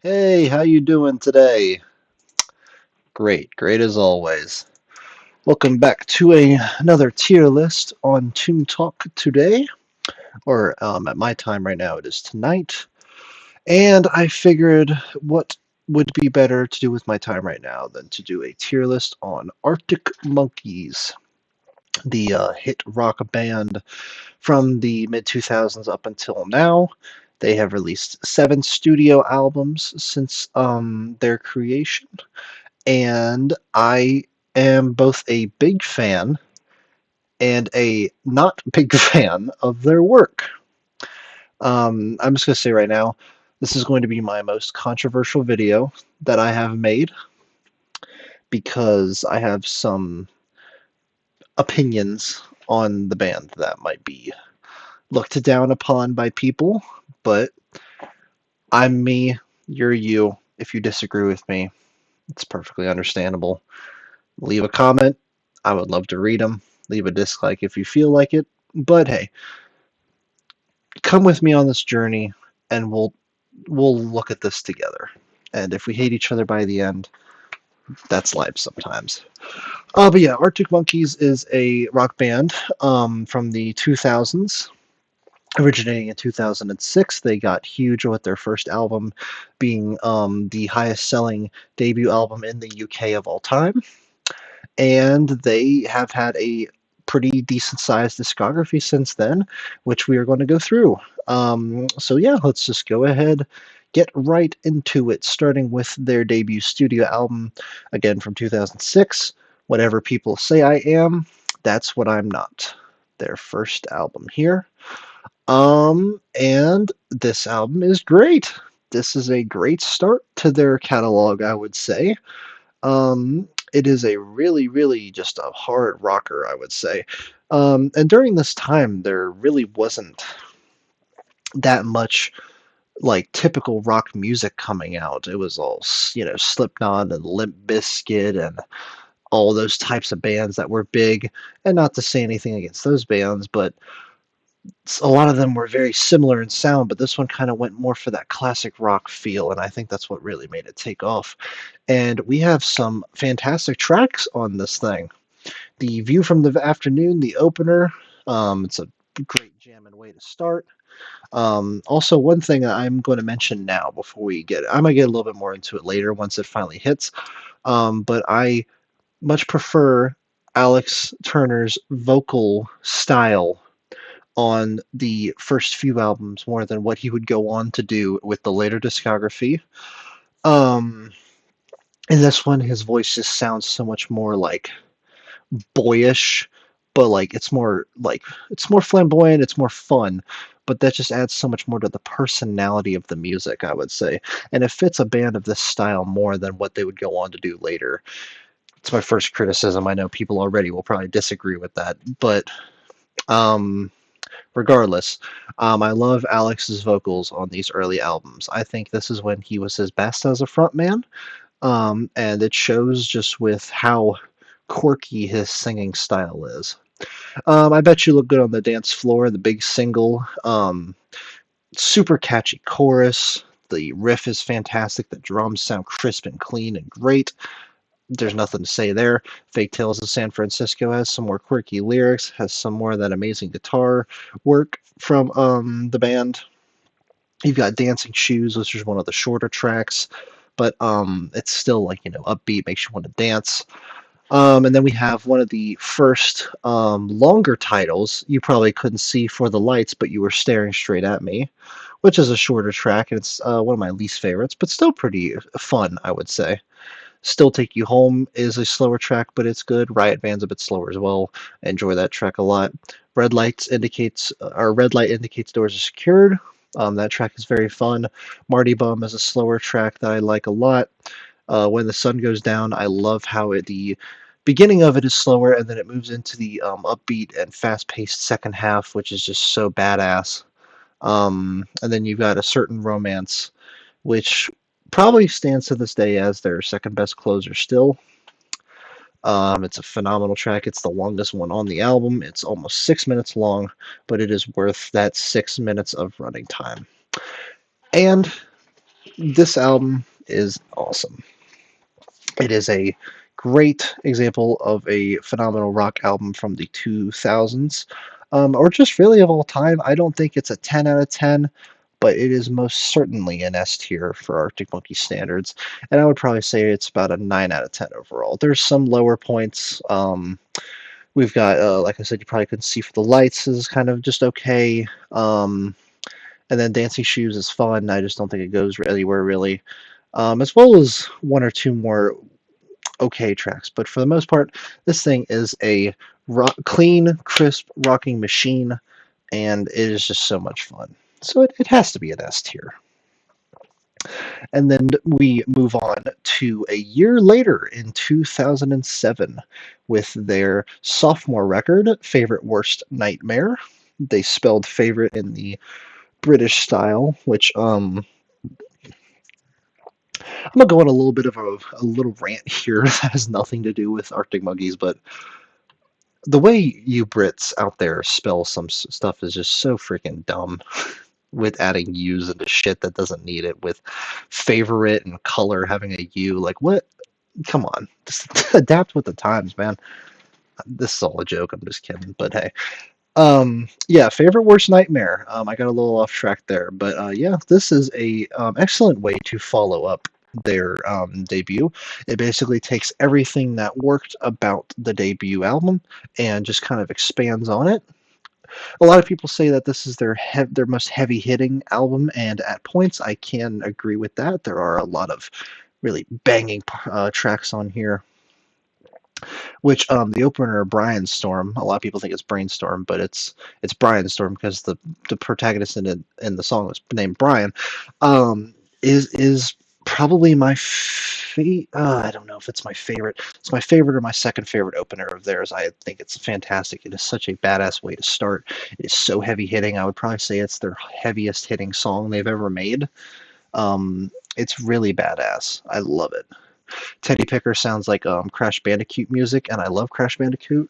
Hey, how you doing today? Great, great as always. Welcome back to another tier list on Toon Talk today, or at my time right now it is tonight. And I figured what would be better to do with my time right now than to do a tier list on Arctic Monkeys, the hit rock band from the mid 2000s up until now. They have released 7 studio albums since their creation, and I am both a big fan and a not big fan of their work. I'm just going to say right now, this is going to be my most controversial video that I have made because I have some opinions on the band that might be looked down upon by people, but I'm me, you're you. If you disagree with me, it's perfectly understandable. Leave a comment. I would love to read them. Leave a dislike if you feel like it. But hey, come with me on this journey and we'll look at this together. And if we hate each other by the end, that's life sometimes. But yeah, Arctic Monkeys is a rock band from the 2000s. Originating in 2006, they got huge with their first album being the highest selling debut album in the UK of all time. And they have had a pretty decent sized discography since then, which we are going to go through. So yeah, let's just go ahead, get right into it, starting with their debut studio album, again from 2006. Whatever people say I am, that's what I'm not. Their first album here. And this album is great. This is a great start to their catalog, I would say. It is a really, really just a hard rocker, I would say. And during this time, there really wasn't that much like typical rock music coming out. It was all, Slipknot and Limp Bizkit and all those types of bands that were big. And not to say anything against those bands, but a lot of them were very similar in sound, but this one kind of went more for that classic rock feel, and I think that's what really made it take off. And we have some fantastic tracks on this thing. The View from the Afternoon, the opener, it's a great jamming way to start. Also, one thing that I'm going to mention now before we get, I might get a little bit more into it later once it finally hits, but I much prefer Alex Turner's vocal style on the first few albums more than what he would go on to do with the later discography. Um, in this one, his voice just sounds so much more like boyish, but it's more flamboyant, it's more fun. But that just adds so much more to the personality of the music, I would say, and it fits a band of this style more than what they would go on to do later. It's my first criticism. I know people already will probably disagree with that, but um, regardless, I love Alex's vocals on these early albums. I think this is when he was his best as a frontman, and it shows just with how quirky his singing style is. I bet you look good on the dance floor. The big single, super catchy chorus. The riff is fantastic. The drums sound crisp and clean and great. There's nothing to say there. Fake Tales of San Francisco has some more quirky lyrics, has some more of that amazing guitar work from the band. You've got Dancing Shoes, which is one of the shorter tracks, but it's still like, upbeat, makes you want to dance. And then we have one of the first longer titles you probably couldn't see for the lights, but you were staring straight at me, which is a shorter track, and it's one of my least favorites, but still pretty fun, I would say. Still Take You Home is a slower track, but it's good. Riot Van's a bit slower as well. I enjoy that track a lot. Red Light indicates doors are secured. That track is very fun. Marty Bum is a slower track that I like a lot. When the Sun Goes Down, I love how the beginning of it is slower and then it moves into the upbeat and fast-paced second half, which is just so badass. And then you've got A Certain Romance, which probably stands to this day as their second best closer still. It's a phenomenal track. It's the longest one on the album. It's almost 6 minutes long, but it is worth that 6 minutes of running time. And This album is awesome. It is a great example of a phenomenal rock album from the 2000s, or just really of all time. I don't think it's a 10 out of 10, but it is most certainly an S tier for Arctic Monkey standards, and I would probably say it's about a 9 out of 10 overall. There's some lower points. We've got, like I said, you probably couldn't see for the lights is kind of just okay. And then Dancing Shoes is fun. I just don't think it goes anywhere really. As well as one or two more okay tracks, but for the most part, this thing is a clean, crisp rocking machine, and it is just so much fun. So it has to be an S tier. And then we move on to a year later in 2007 with their sophomore record, Favorite Worst Nightmare. They spelled favorite in the British style, which I'm gonna go on a little bit of a little rant here that has nothing to do with Arctic Monkeys, but the way you Brits out there spell some stuff is just so freaking dumb. With adding U's into shit that doesn't need it, with favorite and color having a U, like what? Come on, just adapt with the times, man. This is all a joke. I'm just kidding, but hey. Yeah, favorite worst nightmare. I got a little off track there, but yeah, this is a excellent way to follow up their debut. It basically takes everything that worked about the debut album and just kind of expands on it. A lot of people say that this is their most heavy hitting album, and at points I can agree with that. There are a lot of really banging tracks on here, which the opener Brian Storm, a lot of people think it's Brainstorm, but it's Brian Storm because the protagonist in the song was named Brian. Is probably my I don't know if it's my favorite. It's my favorite or my second favorite opener of theirs. I think it's fantastic. It is such a badass way to start. It is so heavy hitting. I would probably say it's their heaviest hitting song they've ever made. It's really badass. I love it. Teddy Picker sounds like Crash Bandicoot music, and I love Crash Bandicoot.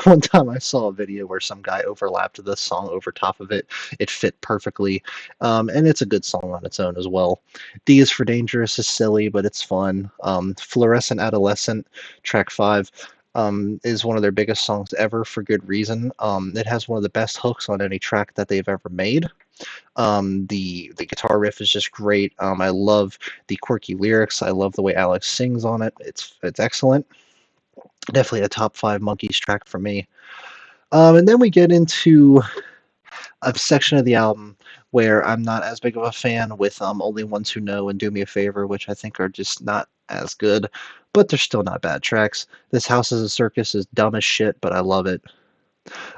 One time I saw a video where some guy overlapped this song over top of it. It fit perfectly, and it's a good song on its own as well. D is for Dangerous is silly, but it's fun. Fluorescent Adolescent, track 5, is one of their biggest songs ever for good reason. It has one of the best hooks on any track that they've ever made. The guitar riff is just great. I love the quirky lyrics. I love the way Alex sings on it. It's excellent. Definitely a top 5 Monkeys track for me. And then we get into a section of the album where I'm not as big of a fan with Only Ones Who Know and Do Me a Favor, which I think are just not as good, but they're still not bad tracks. This House is a Circus is dumb as shit, but I love it.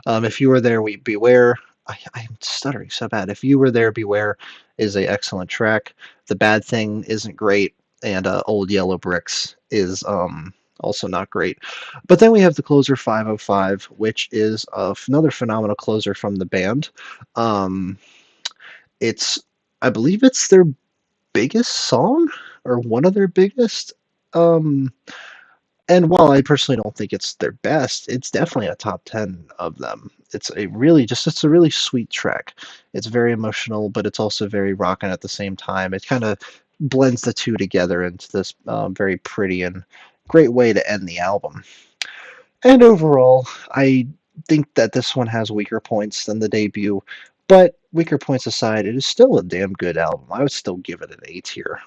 If You Were There, We Beware. I'm stuttering so bad. If You Were There, Beware is a excellent track. The Bad Thing isn't great, and Old Yellow Bricks is also not great. But then we have the closer 505, which is another phenomenal closer from the band. Um, it's, I believe it's their biggest song, or one of their biggest. Um, and while I personally don't think it's their best, it's definitely a top 10 of them. It's a really sweet track. It's very emotional, but it's also very rocking at the same time. It kind of blends the two together into this very pretty and great way to end the album. And overall, I think that this one has weaker points than the debut, but weaker points aside, it is still a damn good album. I would still give it an A tier.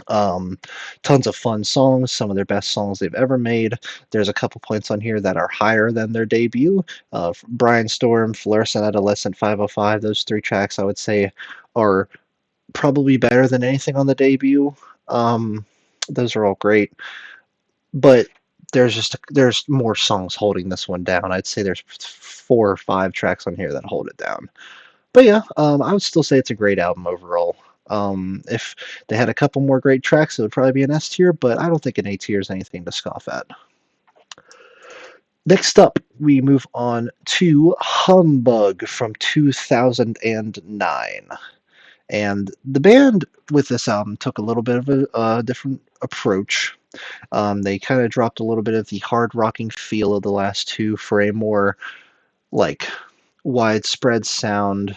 Um, Tons of fun songs, some of their best songs they've ever made. There's a couple points on here that are higher than their debut. Brian Storm, Fluorescent Adolescent, 505, those 3 tracks I would say are probably better than anything on the debut. Those are all great, but there's more songs holding this one down. I'd say there's 4 or 5 tracks on here that hold it down. But yeah, I would still say it's a great album overall. If they had a couple more great tracks, it would probably be an S tier, but I don't think an A tier is anything to scoff at. Next up, we move on to Humbug from 2009. And the band with this album took a little bit of a different approach. They kind of dropped a little bit of the hard rocking feel of the last two for a more like widespread sound.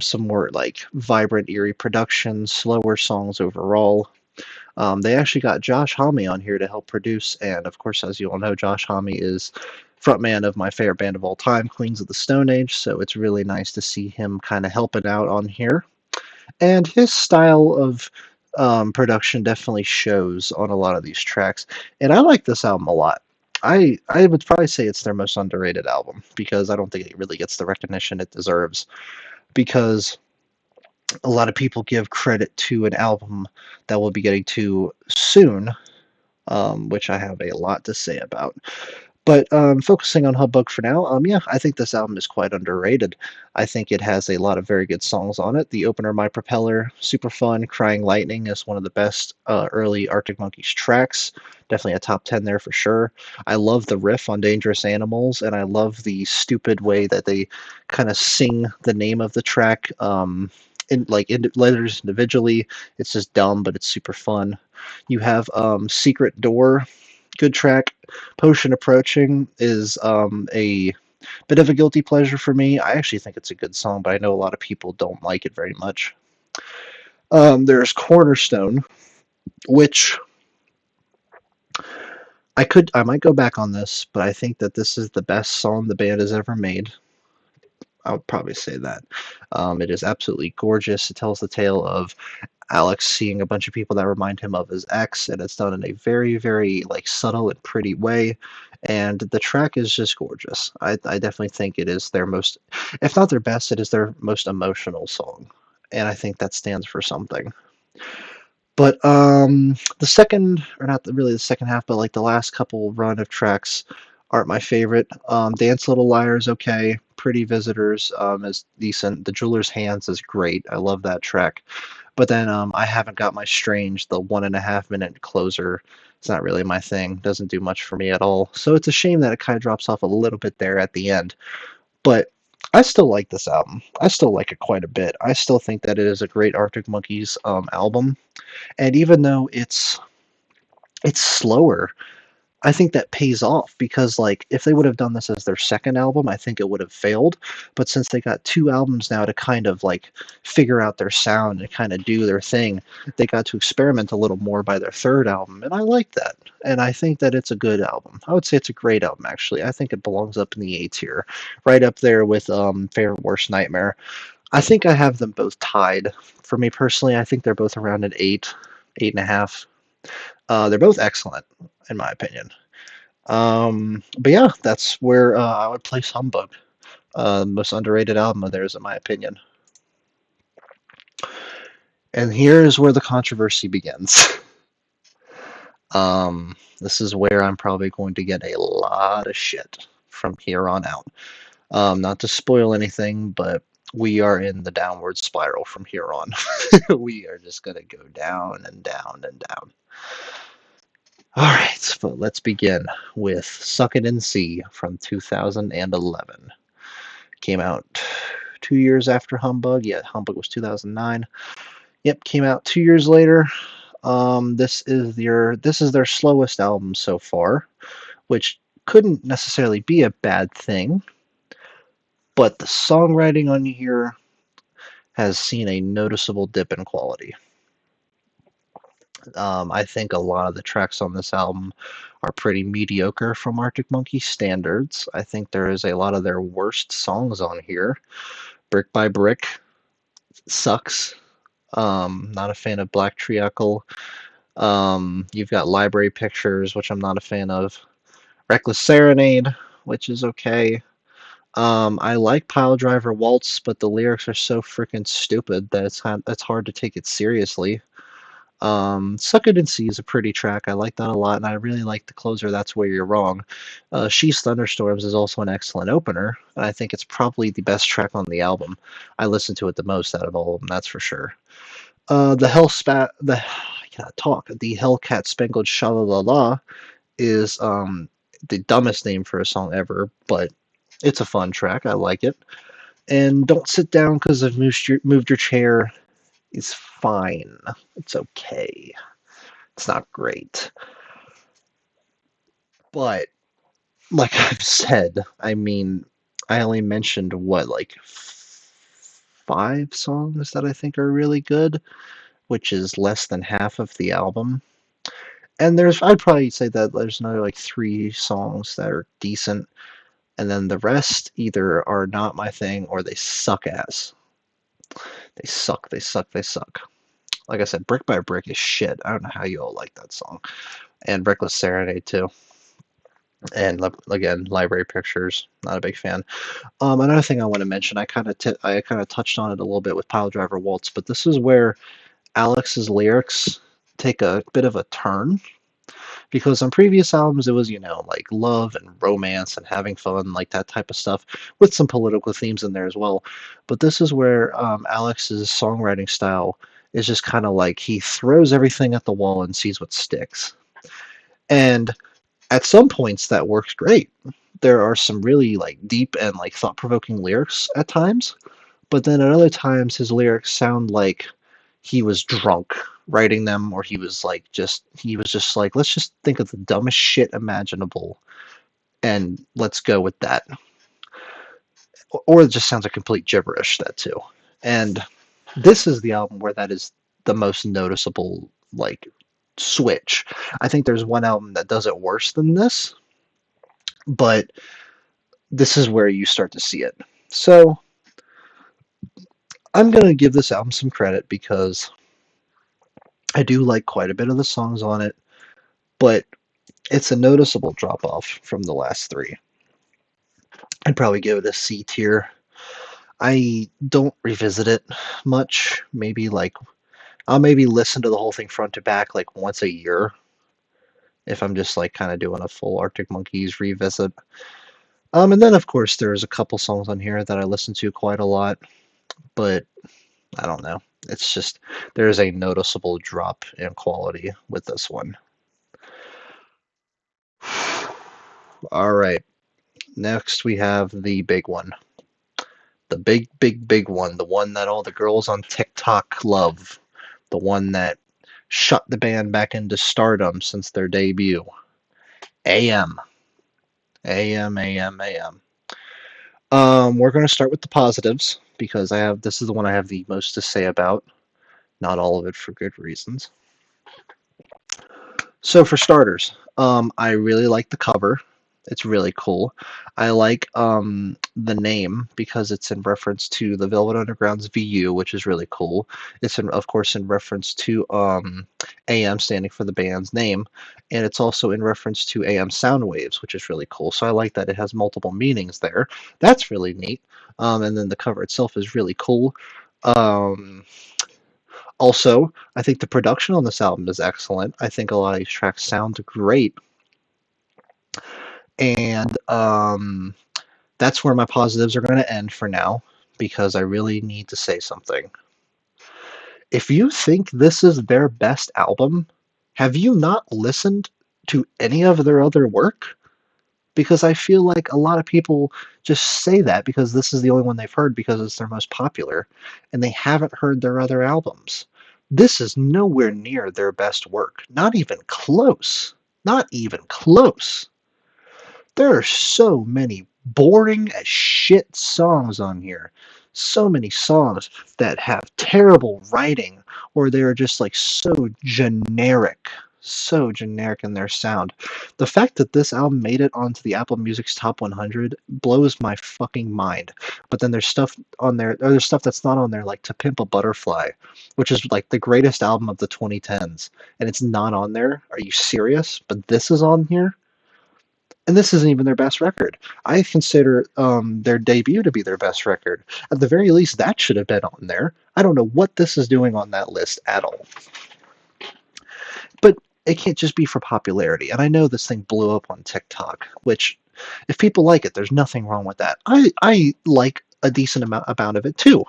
some more like vibrant, eerie production, slower songs overall. They actually got Josh Homme on here to help produce, and of course, as you all know, Josh Homme is frontman of my favorite band of all time, Queens of the Stone Age, so it's really nice to see him kind of helping out on here. And his style of production definitely shows on a lot of these tracks, and I like this album a lot. I would probably say it's their most underrated album because I don't think it really gets the recognition it deserves. Because a lot of people give credit to an album that we'll be getting to soon, which I have a lot to say about. But focusing on Hubbub for now, yeah, I think this album is quite underrated. I think it has a lot of very good songs on it. The opener, My Propeller, super fun. Crying Lightning is one of the best early Arctic Monkeys tracks. Definitely a top 10 there for sure. I love the riff on Dangerous Animals, and I love the stupid way that they kind of sing the name of the track in letters individually. It's just dumb, but it's super fun. You have Secret Door, good track. Potion Approaching is a bit of a guilty pleasure for me. I actually think it's a good song, but I know a lot of people don't like it very much. There's Cornerstone, which I might go back on this, but I think that this is the best song the band has ever made. I would probably say that. It is absolutely gorgeous. It tells the tale of Alex seeing a bunch of people that remind him of his ex, and it's done in a very, very like subtle and pretty way. And the track is just gorgeous. I definitely think it is their most, if not their best, it is their most emotional song, and I think that stands for something. But the second, or not really the second half, but like the last couple run of tracks aren't my favorite. Dance Little Liar is okay. Pretty Visitors is decent. The Jeweler's Hands is great. I love that track. But then I haven't got my Strange, the 1.5 minute closer. It's not really my thing. Doesn't do much for me at all. So it's a shame that it kind of drops off a little bit there at the end. But I still like this album. I still like it quite a bit. I still think that it is a great Arctic Monkeys album. And even though it's slower, I think that pays off because like if they would have done this as their second album, I think it would have failed. But since they got two albums now to kind of like figure out their sound and kind of do their thing, they got to experiment a little more by their third album, and I like that. And I think that it's a good album. I would say it's a great album actually. I think it belongs up in the A tier, right up there with Favorite Worst Nightmare. I think I have them both tied. For me personally, I think they're both around an 8, 8.5. They're both excellent, in my opinion. But yeah, that's where I would place Humbug. Most underrated album of theirs, in my opinion. And here's where the controversy begins. This is where I'm probably going to get a lot of shit from here on out. Not to spoil anything, but we are in the downward spiral from here on. We are just going to go down and down and down. All right, so let's begin with Suck It and See from 2011. Came out 2 years after Humbug. Yeah, Humbug was 2009. Yep, came out 2 years later. This is their slowest album so far, which couldn't necessarily be a bad thing, but the songwriting on here has seen a noticeable dip in quality. I think a lot of the tracks on this album are pretty mediocre from Arctic Monkey standards. I think there is a lot of their worst songs on here. Brick by Brick sucks. Not a fan of Black Triacle. You've got Library Pictures, which I'm not a fan of. Reckless Serenade, which is okay. I like Pile Driver Waltz, but the lyrics are so freaking stupid that it's hard to take it seriously. Suck It and See is a pretty track. I like that a lot, and I really like the closer, That's Where You're Wrong. She's Thunderstorms is also an excellent opener, and I think it's probably the best track on the album. I listen to it the most out of all of them, that's for sure. I cannot talk. The Hellcat Spangled Sha-La-La-La is the dumbest name for a song ever, but it's a fun track. I like it. And Don't Sit Down Because I've moved your chair is fine. It's okay. It's not great. But, like I've said, I mean, I only mentioned what, like 5 songs that I think are really good, which is less than half of the album. And I'd probably say that there's another like 3 songs that are decent, and then the rest either are not my thing or they suck ass. They suck, they suck, they suck. Like I said, Brick by Brick is shit. I don't know how you all like that song. And Reckless Serenade too. And again, Library Pictures, not a big fan. Another thing I want to mention, I kind of touched on it a little bit with Pile Driver Waltz, but this is where Alex's lyrics take a bit of a turn, because on previous albums it was, like love and romance and having fun, like that type of stuff, with some political themes in there as well. But this is where Alex's songwriting style is just kind of like he throws everything at the wall and sees what sticks. And at some points that works great. There are some really like deep and like thought-provoking lyrics at times, but then at other times his lyrics sound like he was drunk writing them, or he was just like, let's just think of the dumbest shit imaginable and let's go with that. Or it just sounds like complete gibberish, that too. And this is the album where that is the most noticeable, like, switch. I think there's one album that does it worse than this, but this is where you start to see it. So I'm going to give this album some credit because I do like quite a bit of the songs on it, but it's a noticeable drop off from the last 3. I'd probably give it a C tier. I don't revisit it much. I'll maybe listen to the whole thing front to back like once a year if I'm just like kind of doing a full Arctic Monkeys revisit. And then of course there's a couple songs on here that I listen to quite a lot, but I don't know. It's just there's a noticeable drop in quality with this one. All right. Next we have the big one. The big, big, big one. The one that all the girls on TikTok love. The one that shot the band back into stardom since their debut. AM. AM, AM, AM. We're going to start with the positives because this is the one I have the most to say about. Not all of it for good reasons. So for starters, I really like the cover. It's really cool. I like the name because it's in reference to the Velvet Underground's VU, which is really cool. It's of course in reference to AM standing for the band's name, and it's also in reference to AM sound waves, which is really cool. So I like that it has multiple meanings there. That's really neat. And then the cover itself is really cool. Also, I think the production on this album is excellent. I think a lot of these tracks sound great. And that's where my positives are going to end for now, because I really need to say something. If you think this is their best album, have you not listened to any of their other work? Because I feel like a lot of people just say that because this is the only one they've heard because it's their most popular, and they haven't heard their other albums. This is nowhere near their best work. Not even close. Not even close. There are so many boring as shit songs on here. So many songs that have terrible writing, or they're just like so generic in their sound. The fact that this album made it onto the Apple Music's top 100 blows my fucking mind. But then there's stuff on there, or there's stuff that's not on there, like To Pimp a Butterfly, which is like the greatest album of the 2010s, and it's not on there. Are you serious? But this is on here? And this isn't even their best record. I consider their debut to be their best record. At the very least, that should have been on there. I don't know what this is doing on that list at all. But it can't just be for popularity. And I know this thing blew up on TikTok, which, if people like it, there's nothing wrong with that. I like a decent amount of it too.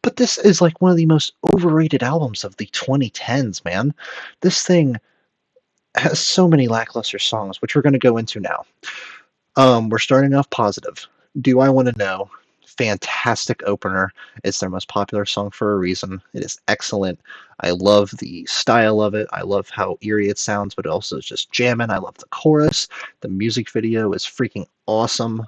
But this is like one of the most overrated albums of the 2010s, man. This thing has so many lackluster songs, which we're going to go into now. We're starting off positive. Do I Want to Know? Fantastic opener. It's their most popular song for a reason. It is excellent. I love the style of it. I love how eerie it sounds, but also it's just jamming. I love the chorus. The music video is freaking awesome.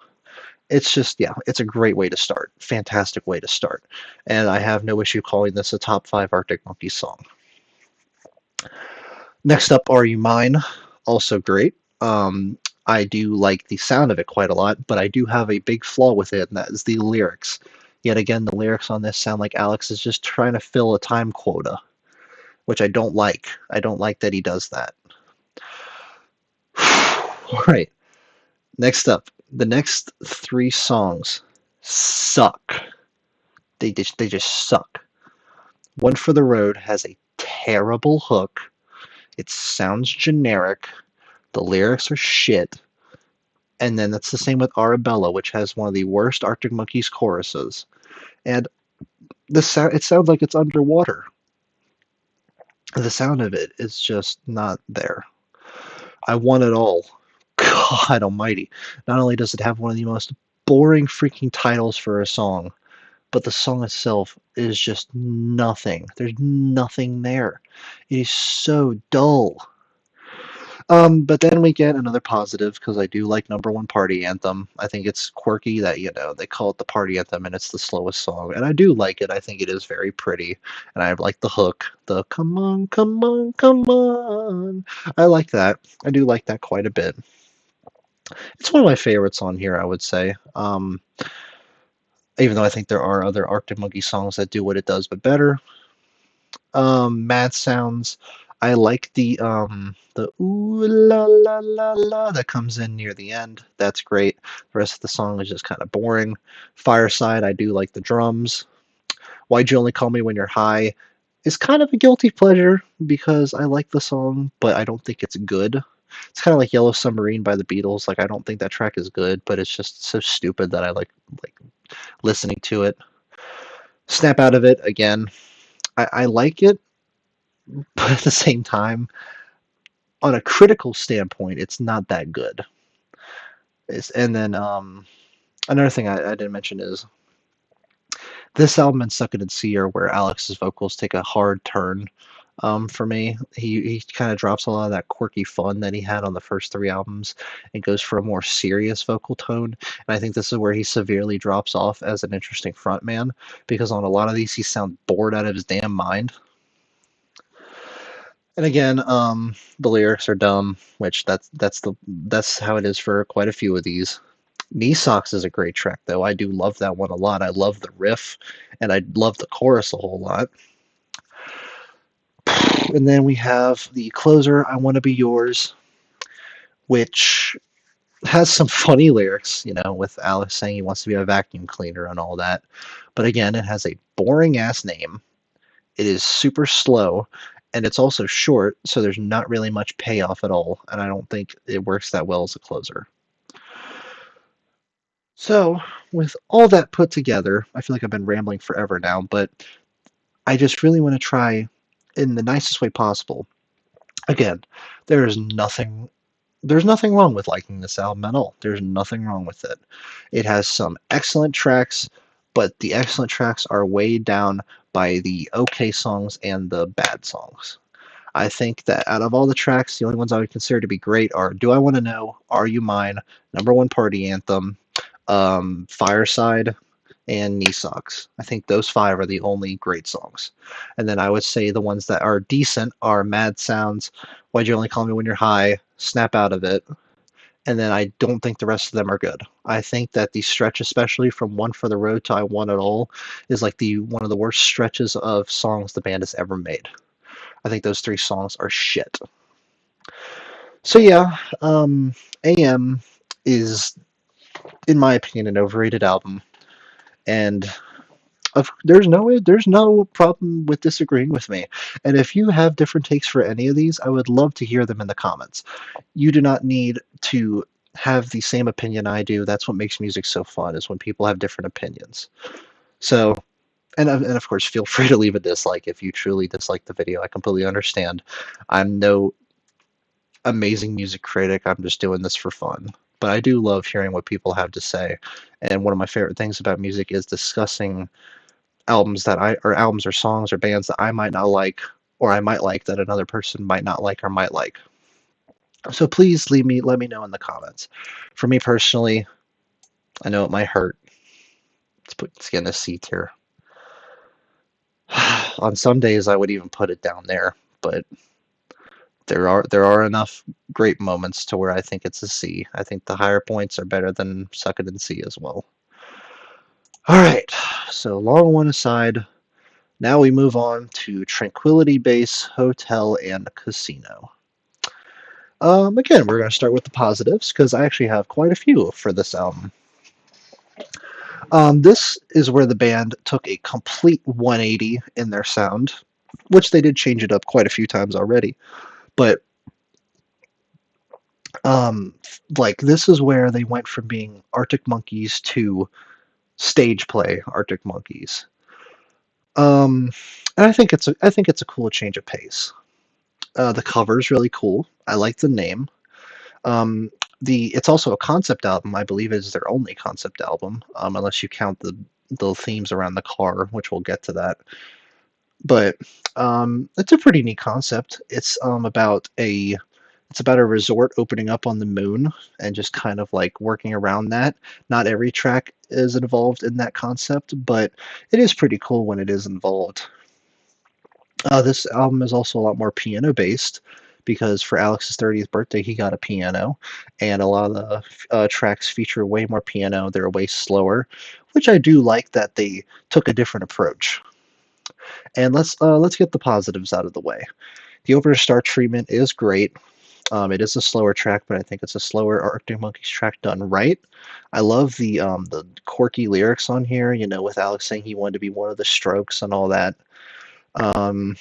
It's just, yeah, it's a great way to start. Fantastic way to start. And I have no issue calling this a top 5 Arctic Monkeys song. Next up, Are You Mine? Also great. I do like the sound of it quite a lot, but I do have a big flaw with it, and that is the lyrics. Yet again, the lyrics on this sound like Alex is just trying to fill a time quota, which I don't like. I don't like that he does that. All right. Next up, the next 3 songs suck. They just suck. One for the Road has a terrible hook. It sounds generic. The lyrics are shit. And then that's the same with Arabella, which has one of the worst Arctic Monkeys choruses. And it sounds like it's underwater. The sound of it is just not there. I want it all. God almighty. Not only does it have one of the most boring freaking titles for a song, but the song itself is just nothing. There's nothing there. It is so dull. But then we get another positive because I do like Number One Party Anthem. I think it's quirky that, they call it the party anthem and it's the slowest song. And I do like it. I think it is very pretty. And I like the hook, the come on, come on, come on. I like that. I do like that quite a bit. It's one of my favorites on here, I would say. Even though I think there are other Arctic Monkey songs that do what it does, but better. Mad Sounds. I like the ooh la la la la that comes in near the end. That's great. The rest of the song is just kind of boring. Fireside, I do like the drums. Why'd You Only Call Me When You're High is kind of a guilty pleasure because I like the song, but I don't think it's good. It's kind of like Yellow Submarine by the Beatles. Like I don't think that track is good, but it's just so stupid that I like listening to it. Snap Out of It again. I like it, but at the same time, on a critical standpoint, it's not that good. And then another thing I didn't mention is this album and Suck It and See Her, where Alex's vocals take a hard turn for me. He kind of drops a lot of that quirky fun that he had on the first 3 albums and goes for a more serious vocal tone. And I think this is where he severely drops off as an interesting frontman because on a lot of these he sounds bored out of his damn mind. And again, the lyrics are dumb, which that's how it is for quite a few of these. Knee Socks is a great track, though. I do love that one a lot. I love the riff, and I love the chorus a whole lot. And then we have the closer, I Want to Be Yours, which has some funny lyrics, with Alex saying he wants to be a vacuum cleaner and all that. But again, it has a boring ass name. It is super slow, and it's also short, so there's not really much payoff at all, and I don't think it works that well as a closer. So, with all that put together, I feel like I've been rambling forever now, but I just really want to try in the nicest way possible. Again, there's nothing wrong with liking this album at all. There's nothing wrong with it. It has some excellent tracks, but the excellent tracks are weighed down by the okay songs and the bad songs. I think that out of all the tracks, the only ones I would consider to be great are Do I Want to Know, Are You Mine, Number One Party Anthem, Fireside, and Knee Socks. I think those 5 are the only great songs. And then I would say the ones that are decent are Mad Sounds, Why'd You Only Call Me When You're High, Snap Out of It, and then I don't think the rest of them are good. I think that the stretch, especially from One for the Road to I Want It All, is like one of the worst stretches of songs the band has ever made. I think those 3 songs are shit. So yeah, AM is, in my opinion, an overrated album, and there's no problem with disagreeing with me. And if you have different takes for any of these, I would love to hear them in the comments. You do not need to have the same opinion I do. That's what makes music so fun, is when people have different opinions. So, and of course, feel free to leave a dislike if you truly dislike the video. I completely understand. I'm no amazing music critic. I'm just doing this for fun. But I do love hearing what people have to say. And one of my favorite things about music is discussing albums or songs or bands that I might not like, or I might like that another person might not like or might like. So please let me know in the comments. For me personally, I know it might hurt. Let's get in a C tier. On some days, I would even put it down there, but there are enough great moments to where I think it's a C. I think the higher points are better than Suck It and C as well. All right, so long one aside. Now we move on to Tranquility Base, Hotel, and Casino. Again, we're going to start with the positives because I actually have quite a few for this album. This is where the band took a complete 180 in their sound, which they did change it up quite a few times already. But like this is where they went from being Arctic Monkeys to stage play Arctic Monkeys. And I think it's a cool change of pace. The cover is really cool. I like the name. Um, it's also a concept album. I believe it is their only concept album, unless you count the themes around the car, which we'll get to that. But it's a pretty neat concept. It's about a resort opening up on the moon and just kind of like working around that. Not every track is involved in that concept, but it is pretty cool when it is involved. This album is also a lot more piano based because for Alex's 30th birthday, he got a piano, and a lot of the tracks feature way more piano. They're way slower, which I do like that they took a different approach. And let's get the positives out of the way. The opener star treatment is great. It is a slower track, but I think it's a slower Arctic Monkeys track done right. I love the quirky lyrics on here. With Alex saying he wanted to be one of the Strokes and all that. Um,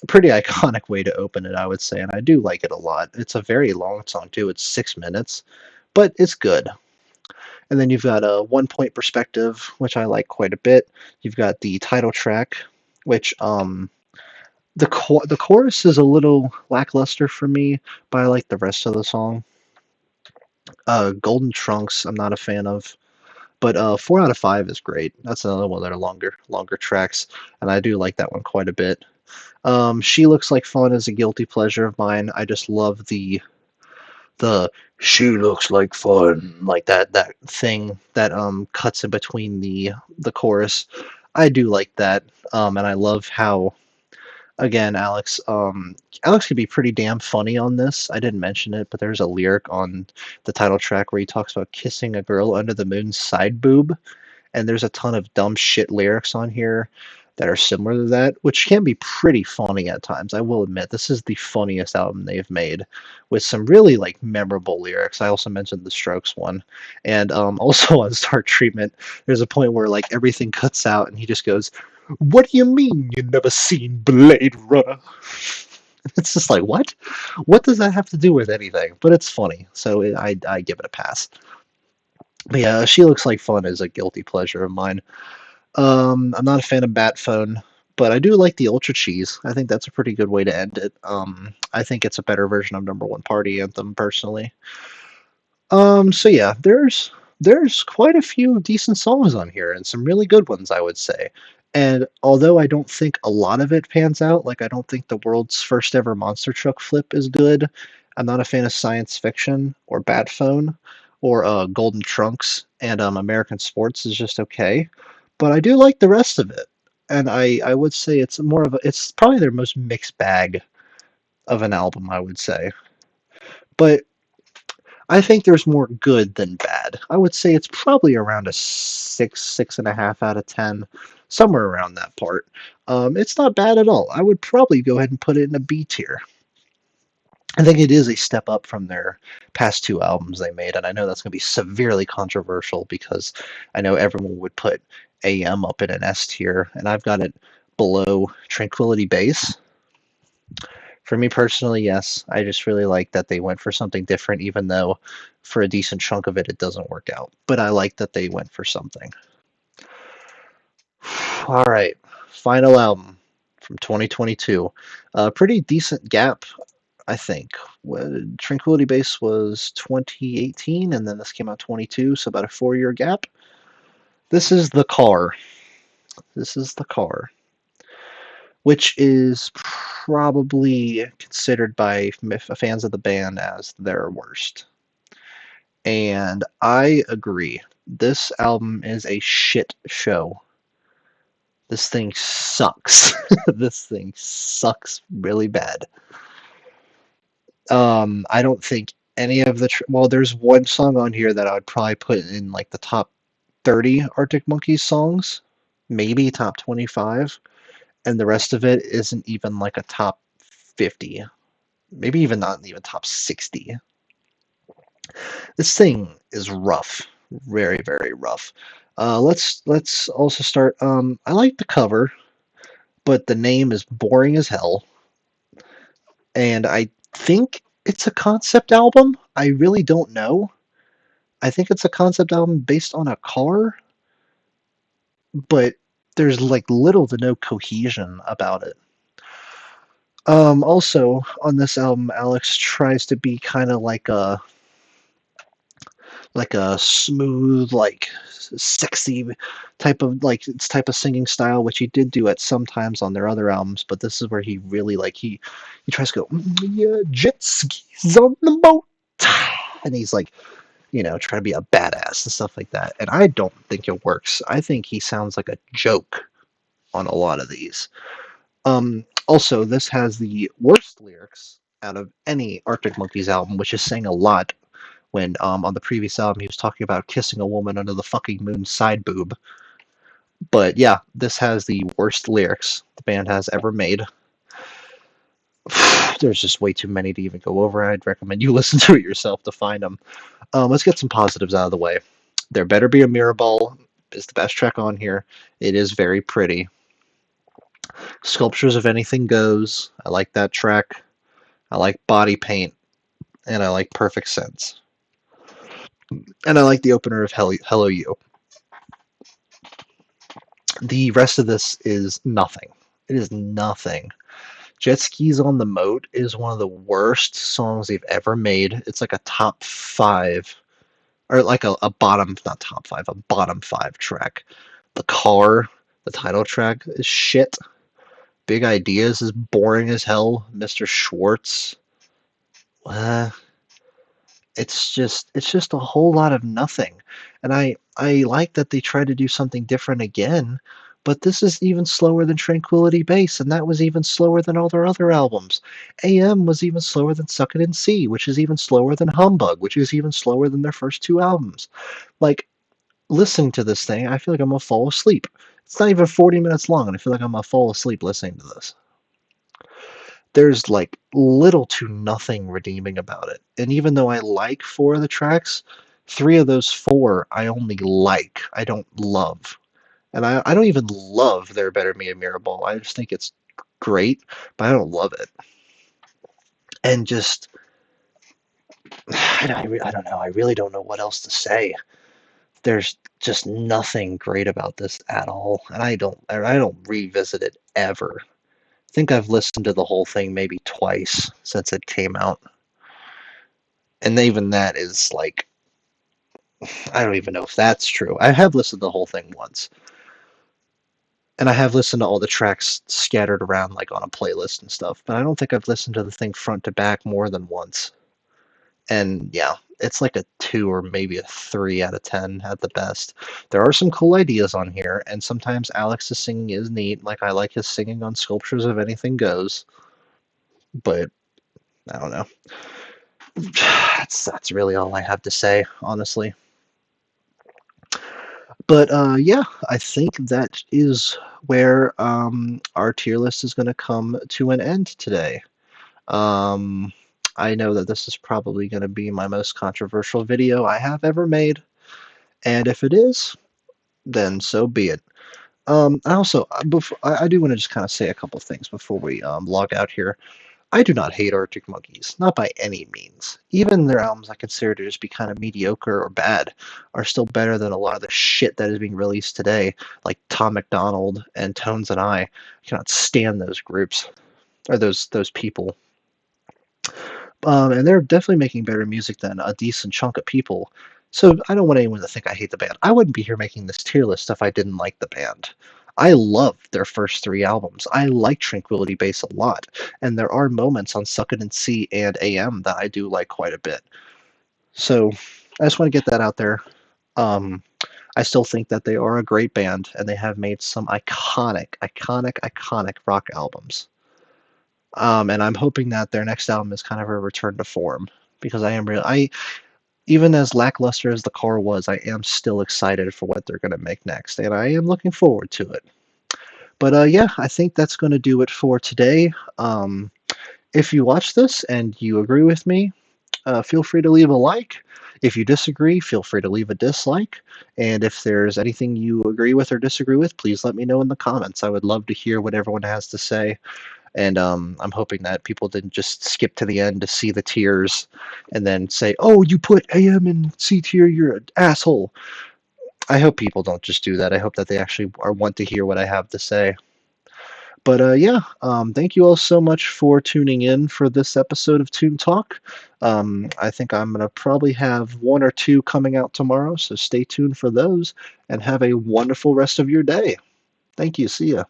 Pretty iconic way to open it, I would say, and I do like it a lot. It's a very long song too. It's 6 minutes, but it's good. And then you've got a 1 point perspective, which I like quite a bit. You've got the title track, which the chorus is a little lackluster for me, but I like the rest of the song. Golden Trunks, I'm not a fan of, but 4 out of 5 is great. That's another one that are longer tracks, and I do like that one quite a bit. She Looks Like Fun is a guilty pleasure of mine. I just love the she looks like fun, like that thing that cuts in between the chorus. I do like that, and I love how again Alex could be pretty damn funny on this. I didn't mention it, but there's a lyric on the title track where he talks about kissing a girl under the moon's side boob, and there's a ton of dumb shit lyrics on here that are similar to that, which can be pretty funny at times. I will admit, this is the funniest album they've made, with some really like memorable lyrics. I also mentioned the Strokes one, and also on Star Treatment, there's a point where like everything cuts out, and he just goes, "What do you mean you never seen Blade Runner?" It's just like, what? What does that have to do with anything? But it's funny, so I give it a pass. But yeah, She Looks Like Fun is a guilty pleasure of mine. I'm not a fan of Bat Phone, but I do like the Ultra Cheese. I think that's a pretty good way to end it. I think it's a better version of Number One Party Anthem, personally. So yeah, there's quite a few decent songs on here and some really good ones, I would say. And although I don't think a lot of it pans out, like I don't think the world's first ever monster truck flip is good. I'm not a fan of Science Fiction or Bat Phone or Golden Trunks, and American Sports is just okay. But I do like the rest of it, and I would say it's probably their most mixed bag of an album, I would say. But I think there's more good than bad. I would say it's probably around a 6.5 out of 10, somewhere around that part. It's not bad at all. I would probably go ahead and put it in a B tier. I think it is a step up from their past two albums they made, and I know that's going to be severely controversial because I know everyone would put AM up in an S tier, and I've got it below Tranquility Base. For me personally, yes, I just really like that they went for something different, even though for a decent chunk of it, it doesn't work out. But I like that they went for something. All right, final album from 2022. A pretty decent gap, I think. Tranquility Base was 2018, and then this came out 22, so about a 4 year gap. This is The Car. This is The Car, which is probably considered by fans of the band as their worst. And I agree. This album is a shit show. This thing sucks. This thing sucks really bad. I don't think any of the well, there's one song on here that I would probably put in like the top 30 Arctic Monkeys songs, maybe top 25, and the rest of it isn't even like a top 50, maybe even not even top 60. This thing is rough, very very rough. Let's also start. I like the cover, but the name is boring as hell, and I think it's a concept album. I really don't know. I think it's a concept album based on a car, but there's like little to no cohesion about it. Also on this album, Alex tries to be kind of like a smooth, like sexy type of singing style, which he did do at some times on their other albums. But this is where he really he tries to go, yeah, jet skis on the boat, and he's like, trying to be a badass and stuff like that. And I don't think it works. I think he sounds like a joke on a lot of these. Also, this has the worst lyrics out of any Arctic Monkeys album, which is saying a lot when on the previous album he was talking about kissing a woman under the fucking moon's side boob. But yeah, this has the worst lyrics the band has ever made. There's just way too many to even go over. I'd recommend you listen to it yourself to find them. Let's get some positives out of the way. There Better Be a Mirror Ball is the best track on here. It is very pretty. Sculptures of Anything Goes. I like that track. I like Body Paint. And I like Perfect Sense. And I like the opener of Hello You. The rest of this is nothing. It is nothing. Jet Skis on the Moat is one of the worst songs they've ever made. It's like a top 5, or like a bottom, not top 5, a bottom 5 track. The Car, the title track, is shit. Big Ideas is boring as hell. Mr. Schwartz, it's just a whole lot of nothing. And I like that they try to do something different again, but this is even slower than Tranquility Base, and that was even slower than all their other albums. AM was even slower than Suck It and See, which is even slower than Humbug, which is even slower than their first 2 albums. Like, listening to this thing, I feel like I'm gonna fall asleep. It's not even 40 minutes long, and I feel like I'm gonna fall asleep listening to this. There's like little to nothing redeeming about it. And even though I like 4 of the tracks, 3 of those 4 I only like. I don't love. And I don't even love There Better Be a Mirror Ball. I just think it's great, but I don't love it. And just, I don't know. I really don't know what else to say. There's just nothing great about this at all, and I don't revisit it ever. I think I've listened to the whole thing maybe twice since it came out. And even that is like, I don't even know if that's true. I have listened to the whole thing once. And I have listened to all the tracks scattered around like on a playlist and stuff, but I don't think I've listened to the thing front to back more than once. And yeah, it's like a 2 or maybe a 3 out of 10 at the best. There are some cool ideas on here, and sometimes Alex's singing is neat. Like, I like his singing on Sculptures of Anything Goes, but I don't know. That's really all I have to say, honestly. But yeah, I think that is where our tier list is going to come to an end today. I know that this is probably going to be my most controversial video I have ever made, and if it is, then so be it. I also, I do want to just kind of say a couple things before we log out here. I do not hate Arctic Monkeys, not by any means. Even their albums I consider to just be kind of mediocre or bad are still better than a lot of the shit that is being released today, like Tom MacDonald and Tones and I cannot stand those groups, or those people. And they're definitely making better music than a decent chunk of people. So I don't want anyone to think I hate the band. I wouldn't be here making this tier list if I didn't like the band. I love their first 3 albums. I like Tranquility Base a lot, and there are moments on Suck It and See and AM that I do like quite a bit. So I just want to get that out there. Um, I still think that they are a great band, and they have made some iconic rock albums. And I'm hoping that their next album is kind of a return to form because I even as lackluster as the car was, I am still excited for what they're going to make next, and I am looking forward to it. But yeah, I think that's going to do it for today. If you watch this and you agree with me, feel free to leave a like. If you disagree, feel free to leave a dislike. And if there's anything you agree with or disagree with, please let me know in the comments. I would love to hear what everyone has to say. And I'm hoping that people didn't just skip to the end to see the tiers and then say, "Oh, you put AM in C tier, you're an asshole." I hope people don't just do that. I hope that they actually want to hear what I have to say. But yeah, thank you all so much for tuning in for this episode of Toon Talk. I think I'm going to probably have one or two coming out tomorrow, so stay tuned for those and have a wonderful rest of your day. Thank you. See ya.